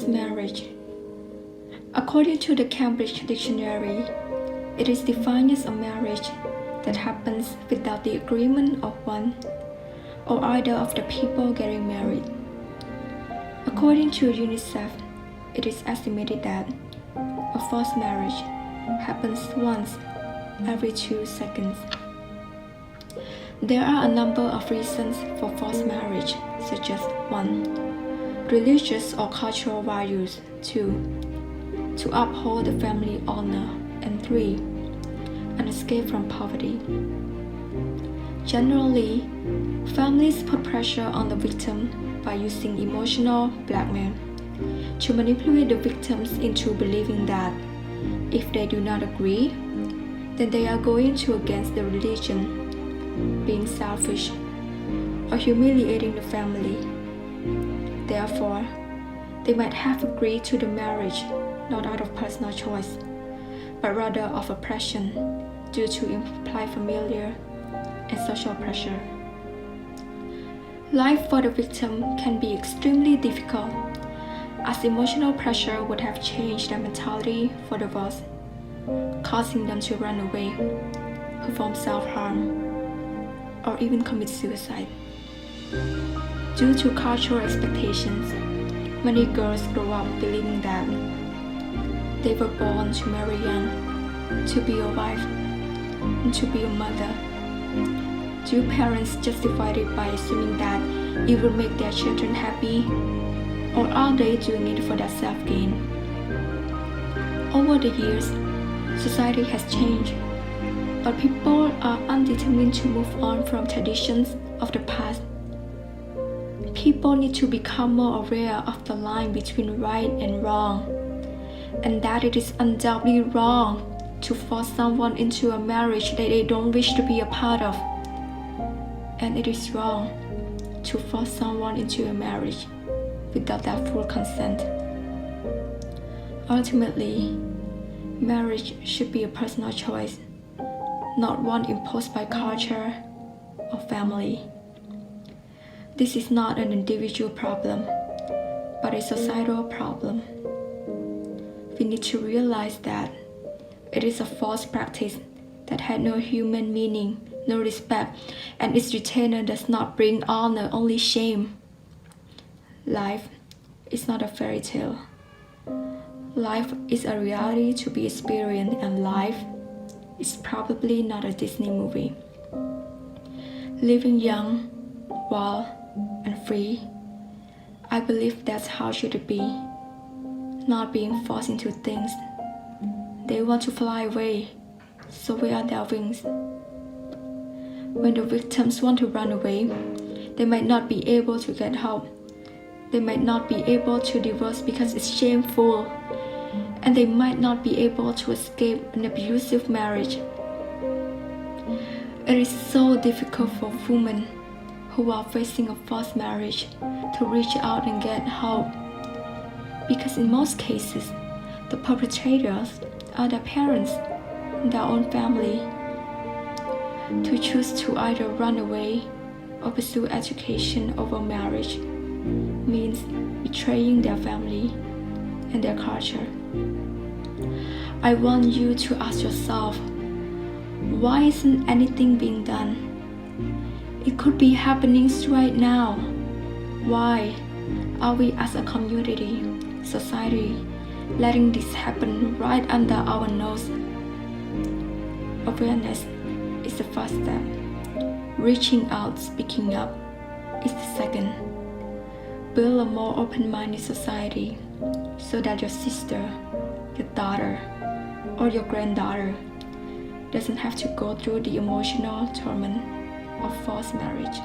Forced marriage. According to the Cambridge Dictionary, it is defined as a marriage that happens without the agreement of one or either of the people getting married. According to UNICEF, it is estimated that a forced marriage happens once every 2 seconds. There are a number of reasons for forced marriage, such as 1. Religious or cultural values, 2. To uphold the family honor, and 3. An escape from poverty. Generally, families put pressure on the victim by using emotional blackmail to manipulate the victims into believing that if they do not agree, then they are going to against the religion, being selfish, or humiliating the family. Therefore, they might have agreed to the marriage not out of personal choice, but rather of oppression due to implied familiar and social pressure. Life for the victim can be extremely difficult, as emotional pressure would have changed their mentality for divorce, causing them to run away, perform self-harm, or even commit suicide. Due to cultural expectations, many girls grow up believing that they were born to marry young, to be a wife, and to be a mother. Do parents justify it by assuming that it will make their children happy, or are they doing it for their self-gain? Over the years, society has changed, but people are undetermined to move on from traditions of the past. People need to become more aware of the line between right and wrong, and that it is undoubtedly wrong to force someone into a marriage that they don't wish to be a part of. And it is wrong to force someone into a marriage without their full consent. Ultimately, marriage should be a personal choice, not one imposed by culture or family. This is not an individual problem, but a societal problem. We need to realize that it is a false practice that had no human meaning, no respect, and its retainer does not bring honor, only shame. Life is not a fairy tale. Life is a reality to be experienced, and life is probably not a Disney movie. Living young, wild, and free, I believe that's how should it be. Not being forced into things. They want to fly away, so where are their wings? When the victims want to run away, they might not be able to get help. They might not be able to divorce because it's shameful, and they might not be able to escape an abusive marriage. It is so difficult for women who are facing a forced marriage to reach out and get help, because in most cases, the perpetrators are their parents and their own family. To choose to either run away or pursue education over marriage means betraying their family and their culture. I want you to ask yourself, why isn't anything being done? It could be happening right now. Why are we as a community, society, letting this happen right under our nose? Awareness is the first step. Reaching out, speaking up is the second. Build a more open-minded society so that your sister, your daughter, or your granddaughter doesn't have to go through the emotional torment of forced marriage.